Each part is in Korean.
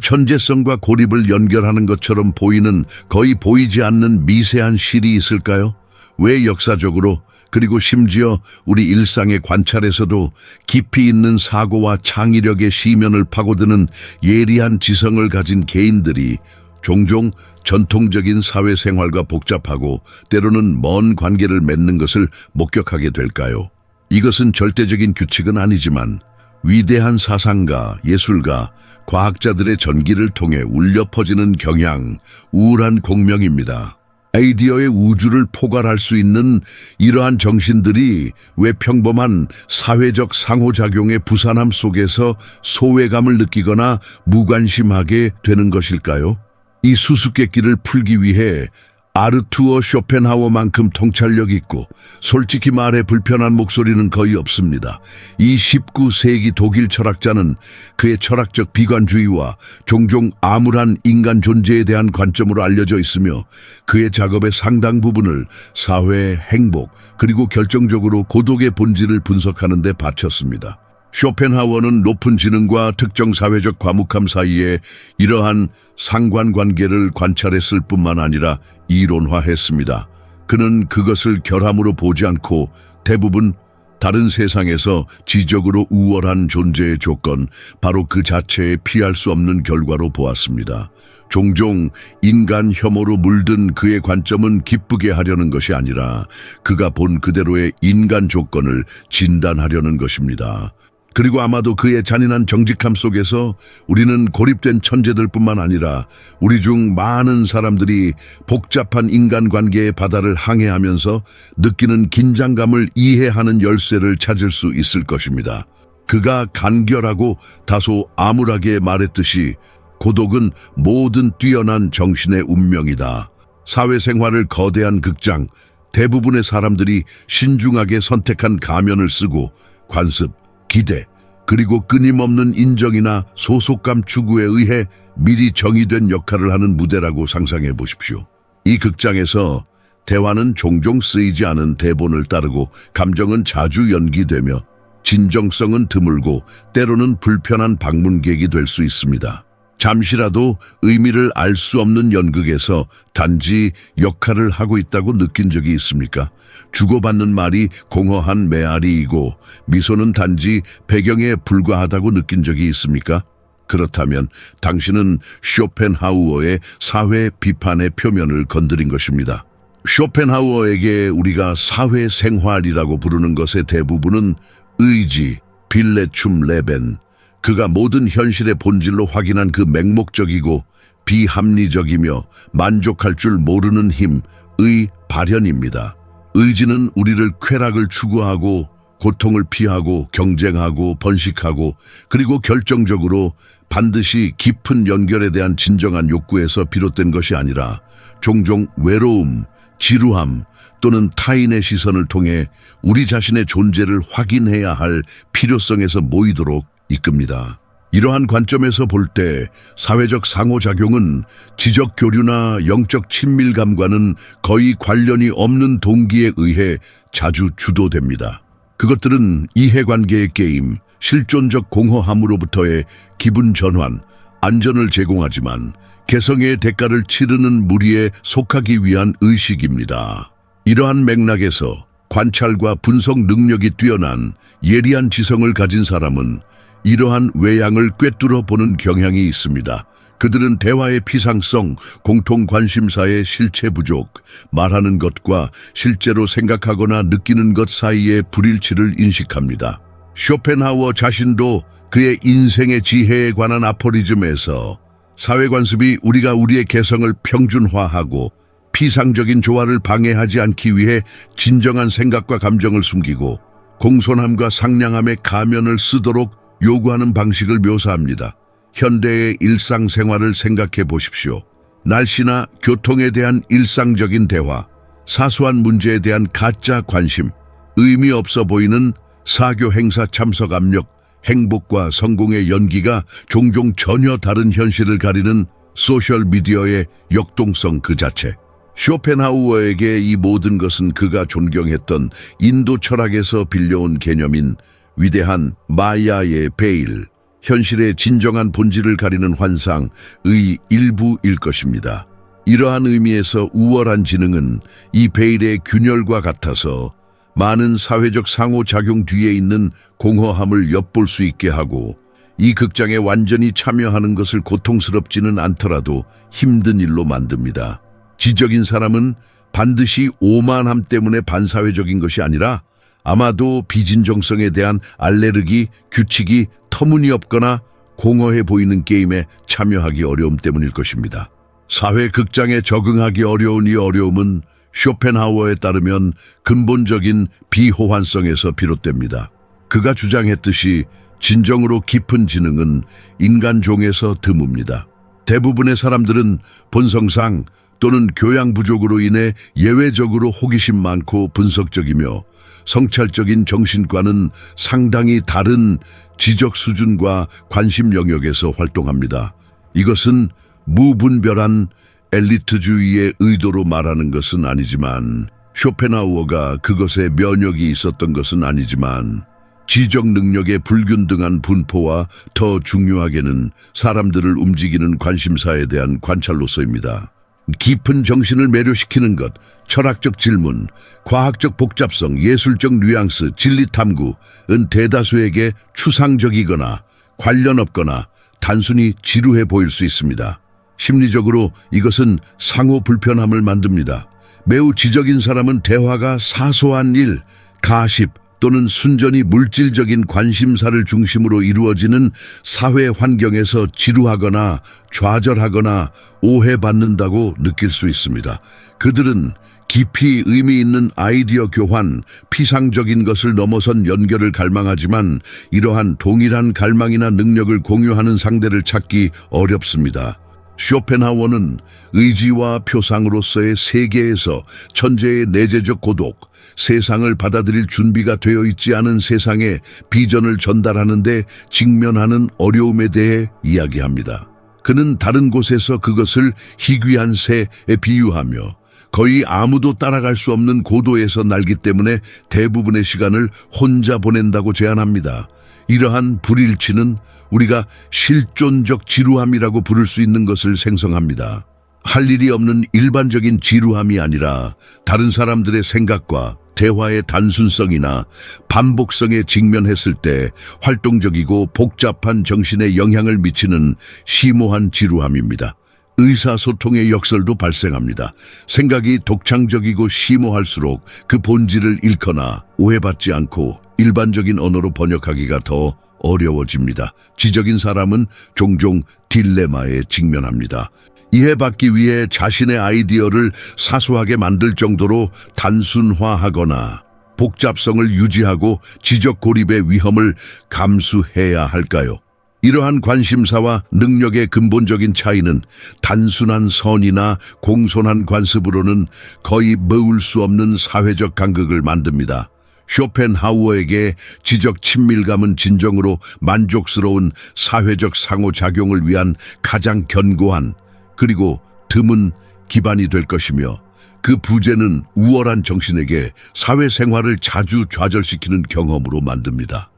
천재성과 고립을 연결하는 것처럼 보이는 거의 보이지 않는 미세한 실이 있을까요? 왜 역사적으로 그리고 심지어 우리 일상의 관찰에서도 깊이 있는 사고와 창의력의 시면을 파고드는 예리한 지성을 가진 개인들이 종종 전통적인 사회생활과 복잡하고 때로는 먼 관계를 맺는 것을 목격하게 될까요? 이것은 절대적인 규칙은 아니지만 위대한 사상가, 예술가, 과학자들의 전기를 통해 울려 퍼지는 경향, 우울한 공명입니다. 아이디어의 우주를 포괄할 수 있는 이러한 정신들이 왜 평범한 사회적 상호작용의 부산함 속에서 소외감을 느끼거나 무관심하게 되는 것일까요? 이 수수께끼를 풀기 위해 아르투어 쇼펜하우어만큼 통찰력 있고 솔직히 말해 불편한 목소리는 거의 없습니다. 이 19세기 독일 철학자는 그의 철학적 비관주의와 종종 암울한 인간 존재에 대한 관점으로 알려져 있으며 그의 작업의 상당 부분을 사회, 행복, 그리고 결정적으로 고독의 본질을 분석하는 데 바쳤습니다. 쇼펜하우어는 높은 지능과 특정 사회적 과묵함 사이에 이러한 상관관계를 관찰했을 뿐만 아니라 이론화했습니다. 그는 그것을 결함으로 보지 않고 대부분 다른 세상에서 지적으로 우월한 존재의 조건, 바로 그 자체에 피할 수 없는 결과로 보았습니다. 종종 인간 혐오로 물든 그의 관점은 기쁘게 하려는 것이 아니라 그가 본 그대로의 인간 조건을 진단하려는 것입니다. 그리고 아마도 그의 잔인한 정직함 속에서 우리는 고립된 천재들뿐만 아니라 우리 중 많은 사람들이 복잡한 인간관계의 바다를 항해하면서 느끼는 긴장감을 이해하는 열쇠를 찾을 수 있을 것입니다. 그가 간결하고 다소 암울하게 말했듯이 고독은 모든 뛰어난 정신의 운명이다. 사회생활을 거대한 극장, 대부분의 사람들이 신중하게 선택한 가면을 쓰고 관습, 기대, 그리고 끊임없는 인정이나 소속감 추구에 의해 미리 정의된 역할을 하는 무대라고 상상해 보십시오. 이 극장에서 대화는 종종 쓰이지 않은 대본을 따르고 감정은 자주 연기되며 진정성은 드물고 때로는 불편한 방문객이 될 수 있습니다. 잠시라도 의미를 알 수 없는 연극에서 단지 역할을 하고 있다고 느낀 적이 있습니까? 주고받는 말이 공허한 메아리이고 미소는 단지 배경에 불과하다고 느낀 적이 있습니까? 그렇다면 당신은 쇼펜하우어의 사회 비판의 표면을 건드린 것입니다. 쇼펜하우어에게 우리가 사회생활이라고 부르는 것의 대부분은 의지, 빌레춤 레벤, 그가 모든 현실의 본질로 확인한 그 맹목적이고 비합리적이며 만족할 줄 모르는 힘의 발현입니다. 의지는 우리를 쾌락을 추구하고 고통을 피하고 경쟁하고 번식하고 그리고 결정적으로 반드시 깊은 연결에 대한 진정한 욕구에서 비롯된 것이 아니라 종종 외로움, 지루함 또는 타인의 시선을 통해 우리 자신의 존재를 확인해야 할 필요성에서 모이도록 이끕니다. 이러한 관점에서 볼 때 사회적 상호작용은 지적 교류나 영적 친밀감과는 거의 관련이 없는 동기에 의해 자주 주도됩니다. 그것들은 이해관계의 게임, 실존적 공허함으로부터의 기분 전환, 안전을 제공하지만 개성의 대가를 치르는 무리에 속하기 위한 의식입니다. 이러한 맥락에서 관찰과 분석 능력이 뛰어난 예리한 지성을 가진 사람은 이러한 외양을 꿰뚫어 보는 경향이 있습니다. 그들은 대화의 피상성, 공통 관심사의 실체 부족, 말하는 것과 실제로 생각하거나 느끼는 것 사이의 불일치를 인식합니다. 쇼펜하우어 자신도 그의 인생의 지혜에 관한 아포리즘에서 사회관습이 우리가 우리의 개성을 평준화하고 피상적인 조화를 방해하지 않기 위해 진정한 생각과 감정을 숨기고 공손함과 상냥함의 가면을 쓰도록 요구하는 방식을 묘사합니다. 현대의 일상생활을 생각해 보십시오. 날씨나 교통에 대한 일상적인 대화, 사소한 문제에 대한 가짜 관심, 의미 없어 보이는 사교 행사 참석 압력, 행복과 성공의 연기가 종종 전혀 다른 현실을 가리는 소셜미디어의 역동성 그 자체. 쇼펜하우어에게 이 모든 것은 그가 존경했던 인도 철학에서 빌려온 개념인 위대한 마야의 베일, 현실의 진정한 본질을 가리는 환상의 일부일 것입니다. 이러한 의미에서 우월한 지능은 이 베일의 균열과 같아서 많은 사회적 상호작용 뒤에 있는 공허함을 엿볼 수 있게 하고 이 극장에 완전히 참여하는 것을 고통스럽지는 않더라도 힘든 일로 만듭니다. 지적인 사람은 반드시 오만함 때문에 반사회적인 것이 아니라 아마도 비진정성에 대한 알레르기, 규칙이 터무니없거나 공허해 보이는 게임에 참여하기 어려움 때문일 것입니다. 사회 극장에 적응하기 어려운 이 어려움은 쇼펜하우어에 따르면 근본적인 비호환성에서 비롯됩니다. 그가 주장했듯이 진정으로 깊은 지능은 인간 종에서 드뭅니다. 대부분의 사람들은 본성상 또는 교양 부족으로 인해 예외적으로 호기심 많고 분석적이며 성찰적인 정신과는 상당히 다른 지적 수준과 관심 영역에서 활동합니다. 이것은 무분별한 엘리트주의의 의도로 말하는 것은 아니지만 쇼펜하우어가 그것에 면역이 있었던 것은 아니지만 지적 능력의 불균등한 분포와 더 중요하게는 사람들을 움직이는 관심사에 대한 관찰로서입니다. 깊은 정신을 매료시키는 것, 철학적 질문, 과학적 복잡성, 예술적 뉘앙스, 진리 탐구은 대다수에게 추상적이거나 관련 없거나 단순히 지루해 보일 수 있습니다. 심리적으로 이것은 상호 불편함을 만듭니다. 매우 지적인 사람은 대화가 사소한 일, 가십 또는 순전히 물질적인 관심사를 중심으로 이루어지는 사회 환경에서 지루하거나 좌절하거나 오해받는다고 느낄 수 있습니다. 그들은 깊이 의미 있는 아이디어 교환, 피상적인 것을 넘어선 연결을 갈망하지만 이러한 동일한 갈망이나 능력을 공유하는 상대를 찾기 어렵습니다. 쇼펜하우어는 의지와 표상으로서의 세계에서 천재의 내재적 고독, 세상을 받아들일 준비가 되어 있지 않은 세상에 비전을 전달하는 데 직면하는 어려움에 대해 이야기합니다. 그는 다른 곳에서 그것을 희귀한 새에 비유하며 거의 아무도 따라갈 수 없는 고도에서 날기 때문에 대부분의 시간을 혼자 보낸다고 제안합니다. 이러한 불일치는 우리가 실존적 지루함이라고 부를 수 있는 것을 생성합니다. 할 일이 없는 일반적인 지루함이 아니라 다른 사람들의 생각과 대화의 단순성이나 반복성에 직면했을 때 활동적이고 복잡한 정신에 영향을 미치는 심오한 지루함입니다. 의사소통의 역설도 발생합니다. 생각이 독창적이고 심오할수록 그 본질을 잃거나 오해받지 않고 일반적인 언어로 번역하기가 더 어려워집니다. 지적인 사람은 종종 딜레마에 직면합니다. 이해받기 위해 자신의 아이디어를 사소하게 만들 정도로 단순화하거나 복잡성을 유지하고 지적 고립의 위험을 감수해야 할까요? 이러한 관심사와 능력의 근본적인 차이는 단순한 선이나 공손한 관습으로는 거의 메울 수 없는 사회적 간극을 만듭니다. 쇼펜하우어에게 지적 친밀감은 진정으로 만족스러운 사회적 상호작용을 위한 가장 견고한 그리고 드문 기반이 될 것이며 그 부재는 우월한 정신에게 사회생활을 자주 좌절시키는 경험으로 만듭니다.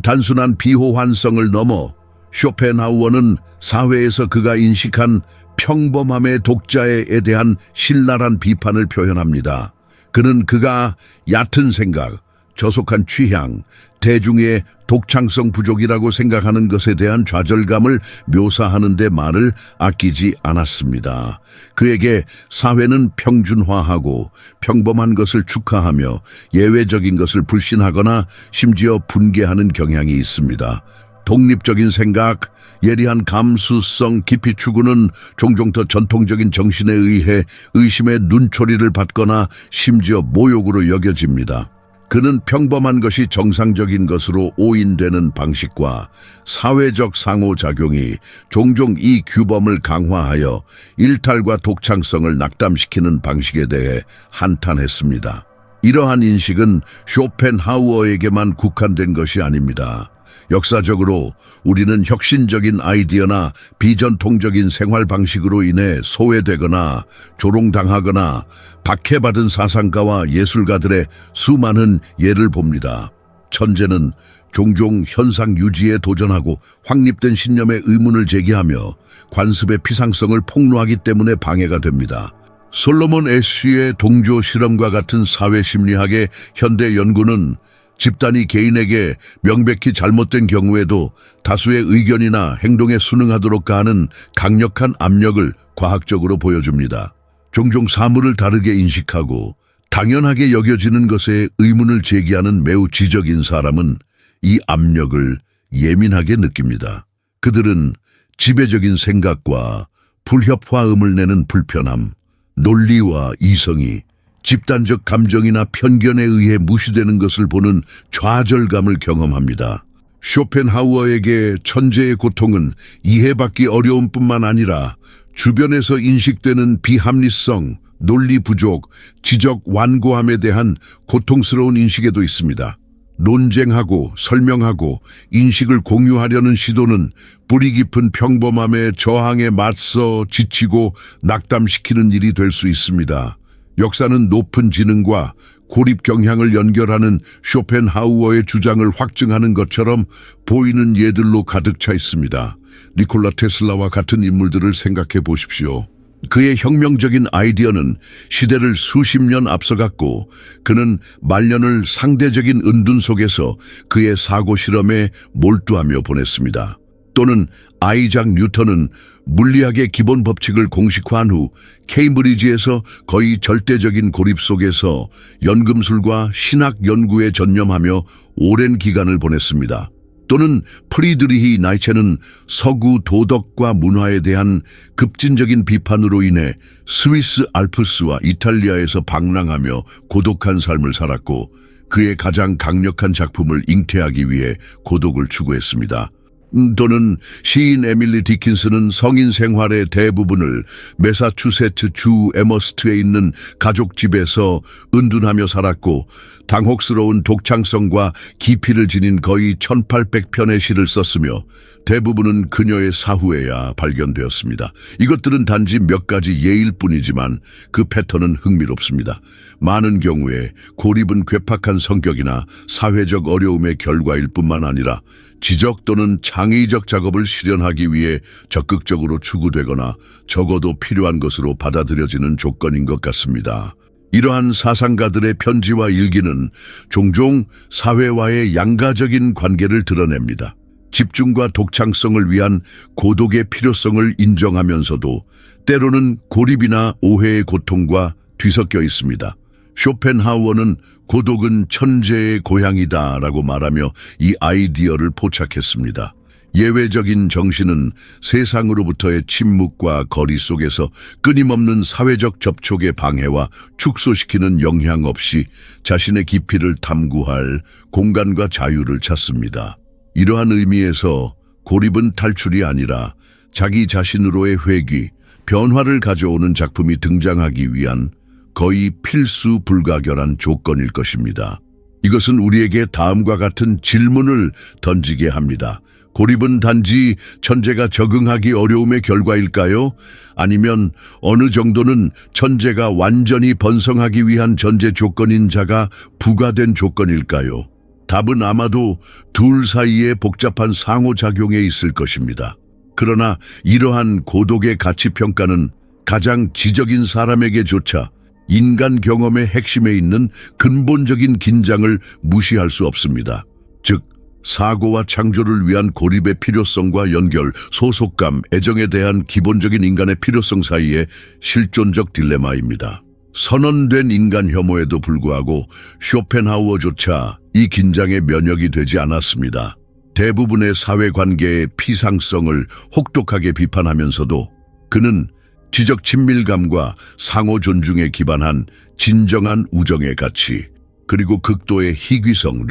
단순한 비호환성을 넘어 쇼펜하우어는 사회에서 그가 인식한 평범함의 독자에 대한 신랄한 비판을 표현합니다. 그는 그가 얕은 생각, 저속한 취향, 대중의 독창성 부족이라고 생각하는 것에 대한 좌절감을 묘사하는 데 말을 아끼지 않았습니다. 그에게 사회는 평준화하고 평범한 것을 축하하며 예외적인 것을 불신하거나 심지어 분개하는 경향이 있습니다. 독립적인 생각, 예리한 감수성 깊이 추구는 종종 더 전통적인 정신에 의해 의심의 눈초리를 받거나 심지어 모욕으로 여겨집니다. 그는 평범한 것이 정상적인 것으로 오인되는 방식과 사회적 상호작용이 종종 이 규범을 강화하여 일탈과 독창성을 낙담시키는 방식에 대해 한탄했습니다. 이러한 인식은 쇼펜하우어에게만 국한된 것이 아닙니다. 역사적으로 우리는 혁신적인 아이디어나 비전통적인 생활 방식으로 인해 소외되거나 조롱당하거나 박해받은 사상가와 예술가들의 수많은 예를 봅니다. 천재는 종종 현상 유지에 도전하고 확립된 신념에 의문을 제기하며 관습의 피상성을 폭로하기 때문에 방해가 됩니다. 솔로몬 애쉬의 동조 실험과 같은 사회심리학의 현대 연구는 집단이 개인에게 명백히 잘못된 경우에도 다수의 의견이나 행동에 순응하도록 하는 강력한 압력을 과학적으로 보여줍니다. 종종 사물을 다르게 인식하고 당연하게 여겨지는 것에 의문을 제기하는 매우 지적인 사람은 이 압력을 예민하게 느낍니다. 그들은 지배적인 생각과 불협화음을 내는 불편함, 논리와 이성이 집단적 감정이나 편견에 의해 무시되는 것을 보는 좌절감을 경험합니다. 쇼펜하우어에게 천재의 고통은 이해받기 어려움뿐만 아니라 주변에서 인식되는 비합리성, 논리 부족, 지적 완고함에 대한 고통스러운 인식에도 있습니다. 논쟁하고 설명하고 인식을 공유하려는 시도는 뿌리 깊은 평범함의 저항에 맞서 지치고 낙담시키는 일이 될 수 있습니다. 역사는 높은 지능과 고립 경향을 연결하는 쇼펜하우어의 주장을 확증하는 것처럼 보이는 예들로 가득 차 있습니다. 니콜라 테슬라와 같은 인물들을 생각해 보십시오. 그의 혁명적인 아이디어는 시대를 수십 년 앞서갔고 그는 말년을 상대적인 은둔 속에서 그의 사고 실험에 몰두하며 보냈습니다. 또는 아이작 뉴턴은 물리학의 기본 법칙을 공식화한 후 케임브리지에서 거의 절대적인 고립 속에서 연금술과 신학 연구에 전념하며 오랜 기간을 보냈습니다. 또는 프리드리히 나이체는 서구 도덕과 문화에 대한 급진적인 비판으로 인해 스위스 알프스와 이탈리아에서 방랑하며 고독한 삶을 살았고 그의 가장 강력한 작품을 잉태하기 위해 고독을 추구했습니다. 또는 시인 에밀리 디킨스는 성인 생활의 대부분을 매사추세츠 주 에머스트에 있는 가족집에서 은둔하며 살았고 당혹스러운 독창성과 깊이를 지닌 거의 1800편의 시를 썼으며 대부분은 그녀의 사후에야 발견되었습니다. 이것들은 단지 몇 가지 예일 뿐이지만 그 패턴은 흥미롭습니다. 많은 경우에 고립은 괴팍한 성격이나 사회적 어려움의 결과일 뿐만 아니라 지적 또는 창의적 작업을 실현하기 위해 적극적으로 추구되거나 적어도 필요한 것으로 받아들여지는 조건인 것 같습니다. 이러한 사상가들의 편지와 일기는 종종 사회와의 양가적인 관계를 드러냅니다. 집중과 독창성을 위한 고독의 필요성을 인정하면서도 때로는 고립이나 오해의 고통과 뒤섞여 있습니다. 쇼펜하우어는 고독은 천재의 고향이다 라고 말하며 이 아이디어를 포착했습니다. 예외적인 정신은 세상으로부터의 침묵과 거리 속에서 끊임없는 사회적 접촉의 방해와 축소시키는 영향 없이 자신의 깊이를 탐구할 공간과 자유를 찾습니다. 이러한 의미에서 고립은 탈출이 아니라 자기 자신으로의 회귀, 변화를 가져오는 작품이 등장하기 위한 거의 필수 불가결한 조건일 것입니다. 이것은 우리에게 다음과 같은 질문을 던지게 합니다. 고립은 단지 천재가 적응하기 어려움의 결과일까요? 아니면 어느 정도는 천재가 완전히 번성하기 위한 전제 조건인 자가 부과된 조건일까요? 답은 아마도 둘 사이의 복잡한 상호작용에 있을 것입니다. 그러나 이러한 고독의 가치평가는 가장 지적인 사람에게조차 인간 경험의 핵심에 있는 근본적인 긴장을 무시할 수 없습니다. 즉, 사고와 창조를 위한 고립의 필요성과 연결, 소속감, 애정에 대한 기본적인 인간의 필요성 사이의 실존적 딜레마입니다. 선언된 인간 혐오에도 불구하고 쇼펜하우어조차 이 긴장에 면역이 되지 않았습니다. 대부분의 사회관계의 피상성을 혹독하게 비판하면서도 그는 지적 친밀감과 상호 존중에 기반한 진정한 우정의 가치, 그리고 극도의 희귀성을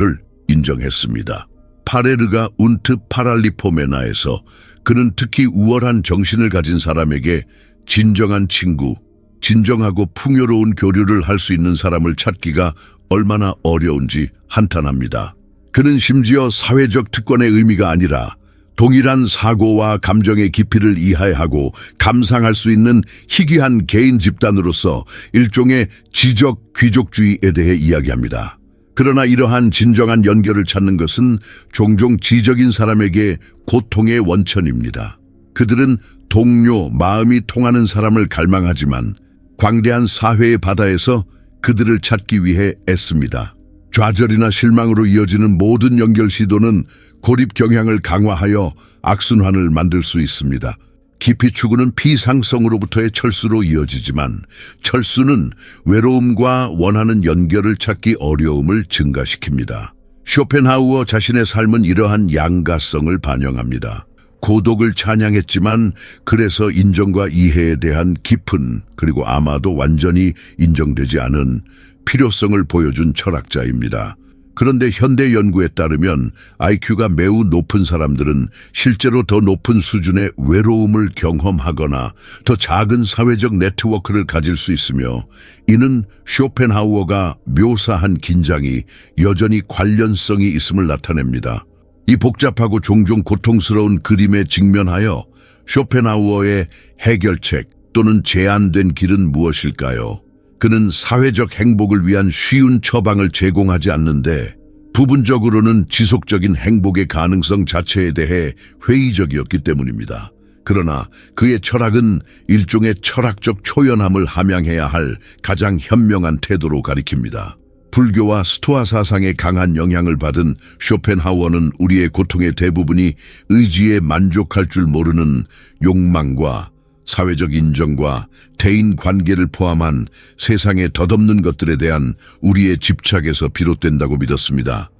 인정했습니다. 파레르가 운트 파랄리포메나에서 그는 특히 우월한 정신을 가진 사람에게 진정한 친구, 진정하고 풍요로운 교류를 할 수 있는 사람을 찾기가 얼마나 어려운지 한탄합니다. 그는 심지어 사회적 특권의 의미가 아니라 동일한 사고와 감정의 깊이를 이해하고 감상할 수 있는 희귀한 개인 집단으로서 일종의 지적 귀족주의에 대해 이야기합니다. 그러나 이러한 진정한 연결을 찾는 것은 종종 지적인 사람에게 고통의 원천입니다. 그들은 동료, 마음이 통하는 사람을 갈망하지만 광대한 사회의 바다에서 그들을 찾기 위해 애씁니다. 좌절이나 실망으로 이어지는 모든 연결 시도는 고립 경향을 강화하여 악순환을 만들 수 있습니다. 깊이 추구는 비상성으로부터의 철수로 이어지지만 철수는 외로움과 원하는 연결을 찾기 어려움을 증가시킵니다. 쇼펜하우어 자신의 삶은 이러한 양가성을 반영합니다. 고독을 찬양했지만 그래서 인정과 이해에 대한 깊은 그리고 아마도 완전히 인정되지 않은 필요성을 보여준 철학자입니다. 그런데 현대 연구에 따르면 IQ가 매우 높은 사람들은 실제로 더 높은 수준의 외로움을 경험하거나 더 작은 사회적 네트워크를 가질 수 있으며 이는 쇼펜하우어가 묘사한 긴장이 여전히 관련성이 있음을 나타냅니다. 이 복잡하고 종종 고통스러운 그림에 직면하여 쇼펜하우어의 해결책 또는 제안된 길은 무엇일까요? 그는 사회적 행복을 위한 쉬운 처방을 제공하지 않는데 부분적으로는 지속적인 행복의 가능성 자체에 대해 회의적이었기 때문입니다. 그러나 그의 철학은 일종의 철학적 초연함을 함양해야 할 가장 현명한 태도로 가리킵니다. 불교와 스토아 사상에 강한 영향을 받은 쇼펜하우어는 우리의 고통의 대부분이 의지에 만족할 줄 모르는 욕망과 사회적 인정과 대인 관계를 포함한 세상에 덧없는 것들에 대한 우리의 집착에서 비롯된다고 믿었습니다.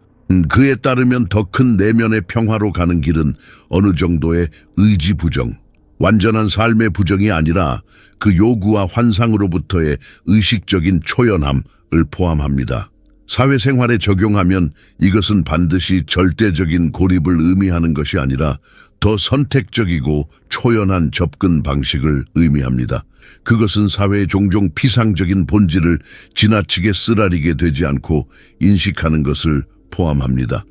그에 따르면 더 큰 내면의 평화로 가는 길은 어느 정도의 의지 부정, 완전한 삶의 부정이 아니라 그 요구와 환상으로부터의 의식적인 초연함을 포함합니다. 사회생활에 적용하면 이것은 반드시 절대적인 고립을 의미하는 것이 아니라 더 선택적이고 초연한 접근 방식을 의미합니다. 그것은 사회의 종종 피상적인 본질을 지나치게 쓰라리게 되지 않고 인식하는 것을 포함합니다.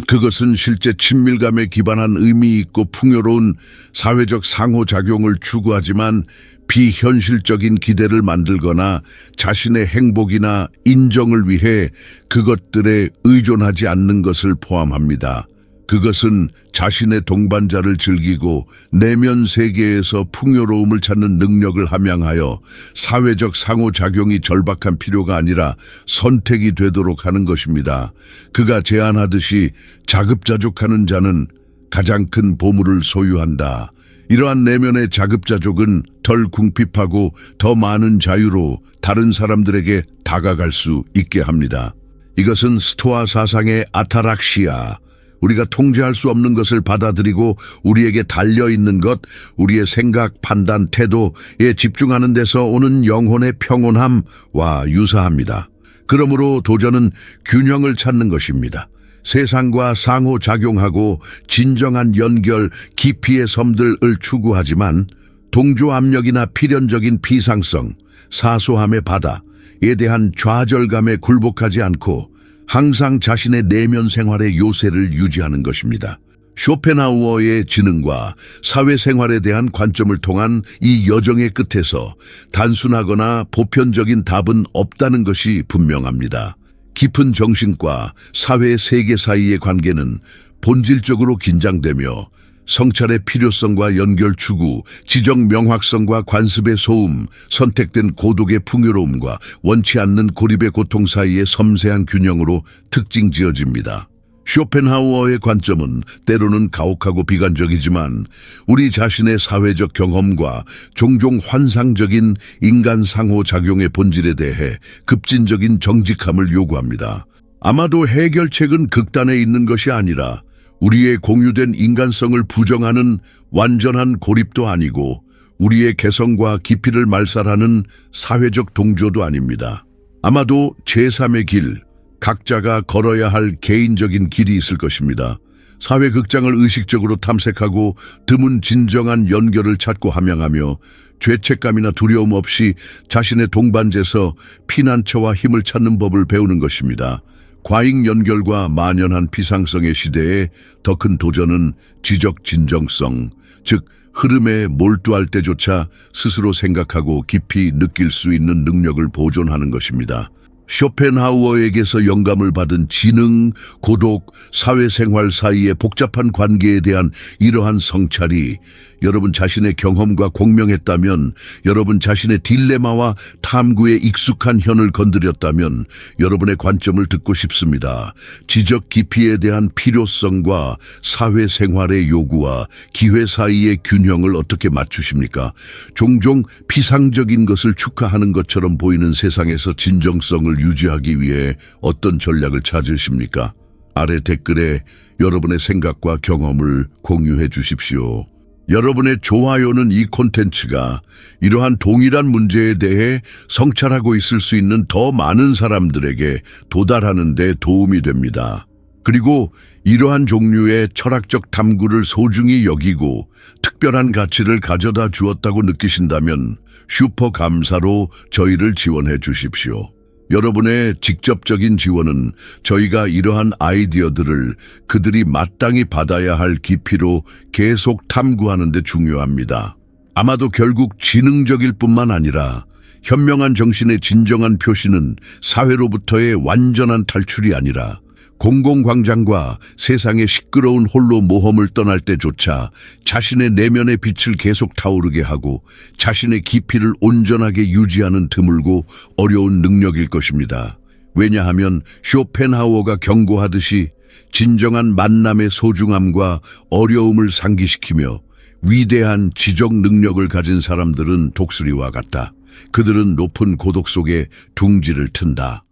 그것은 실제 친밀감에 기반한 의미 있고 풍요로운 사회적 상호작용을 추구하지만 비현실적인 기대를 만들거나 자신의 행복이나 인정을 위해 그것들에 의존하지 않는 것을 포함합니다. 그것은 자신의 동반자를 즐기고 내면 세계에서 풍요로움을 찾는 능력을 함양하여 사회적 상호작용이 절박한 필요가 아니라 선택이 되도록 하는 것입니다. 그가 제안하듯이 자급자족하는 자는 가장 큰 보물을 소유한다. 이러한 내면의 자급자족은 덜 궁핍하고 더 많은 자유로 다른 사람들에게 다가갈 수 있게 합니다. 이것은 스토아 사상의 아타락시아, 우리가 통제할 수 없는 것을 받아들이고 우리에게 달려있는 것, 우리의 생각, 판단, 태도에 집중하는 데서 오는 영혼의 평온함과 유사합니다. 그러므로 도전은 균형을 찾는 것입니다. 세상과 상호작용하고 진정한 연결, 깊이의 섬들을 추구하지만 동조 압력이나 필연적인 비상성, 사소함의 바다에 대한 좌절감에 굴복하지 않고 항상 자신의 내면 생활의 요새를 유지하는 것입니다. 쇼펜하우어의 지능과 사회생활에 대한 관점을 통한 이 여정의 끝에서 단순하거나 보편적인 답은 없다는 것이 분명합니다. 깊은 정신과 사회의 세계 사이의 관계는 본질적으로 긴장되며 성찰의 필요성과 연결 추구, 지적 명확성과 관습의 소음, 선택된 고독의 풍요로움과 원치 않는 고립의 고통 사이의 섬세한 균형으로 특징 지어집니다. 쇼펜하우어의 관점은 때로는 가혹하고 비관적이지만 우리 자신의 사회적 경험과 종종 환상적인 인간 상호작용의 본질에 대해 급진적인 정직함을 요구합니다. 아마도 해결책은 극단에 있는 것이 아니라 우리의 공유된 인간성을 부정하는 완전한 고립도 아니고 우리의 개성과 깊이를 말살하는 사회적 동조도 아닙니다. 아마도 제3의 길, 각자가 걸어야 할 개인적인 길이 있을 것입니다. 사회 극장을 의식적으로 탐색하고 드문 진정한 연결을 찾고 함양하며 죄책감이나 두려움 없이 자신의 동반자에서 피난처와 힘을 찾는 법을 배우는 것입니다. 과잉 연결과 만연한 비상성의 시대에 더 큰 도전은 지적 진정성, 즉 흐름에 몰두할 때조차 스스로 생각하고 깊이 느낄 수 있는 능력을 보존하는 것입니다. 쇼펜하우어에게서 영감을 받은 지능, 고독, 사회생활 사이의 복잡한 관계에 대한 이러한 성찰이 여러분 자신의 경험과 공명했다면, 여러분 자신의 딜레마와 탐구에 익숙한 현을 건드렸다면 여러분의 관점을 듣고 싶습니다. 지적 깊이에 대한 필요성과 사회생활의 요구와 기회 사이의 균형을 어떻게 맞추십니까? 종종 피상적인 것을 축하하는 것처럼 보이는 세상에서 진정성을 유지하기 위해 어떤 전략을 찾으십니까? 아래 댓글에 여러분의 생각과 경험을 공유해 주십시오. 여러분의 좋아요는 이 콘텐츠가 이러한 동일한 문제에 대해 성찰하고 있을 수 있는 더 많은 사람들에게 도달하는 데 도움이 됩니다. 그리고 이러한 종류의 철학적 탐구를 소중히 여기고 특별한 가치를 가져다 주었다고 느끼신다면 슈퍼 감사로 저희를 지원해 주십시오. 여러분의 직접적인 지원은 저희가 이러한 아이디어들을 그들이 마땅히 받아야 할 깊이로 계속 탐구하는 데 중요합니다. 아마도 결국 지능적일 뿐만 아니라 현명한 정신의 진정한 표시는 사회로부터의 완전한 탈출이 아니라 공공광장과 세상의 시끄러운 홀로 모험을 떠날 때조차 자신의 내면의 빛을 계속 타오르게 하고 자신의 깊이를 온전하게 유지하는 드물고 어려운 능력일 것입니다. 왜냐하면 쇼펜하우어가 경고하듯이 진정한 만남의 소중함과 어려움을 상기시키며 위대한 지적 능력을 가진 사람들은 독수리와 같다. 그들은 높은 고독 속에 둥지를 튼다.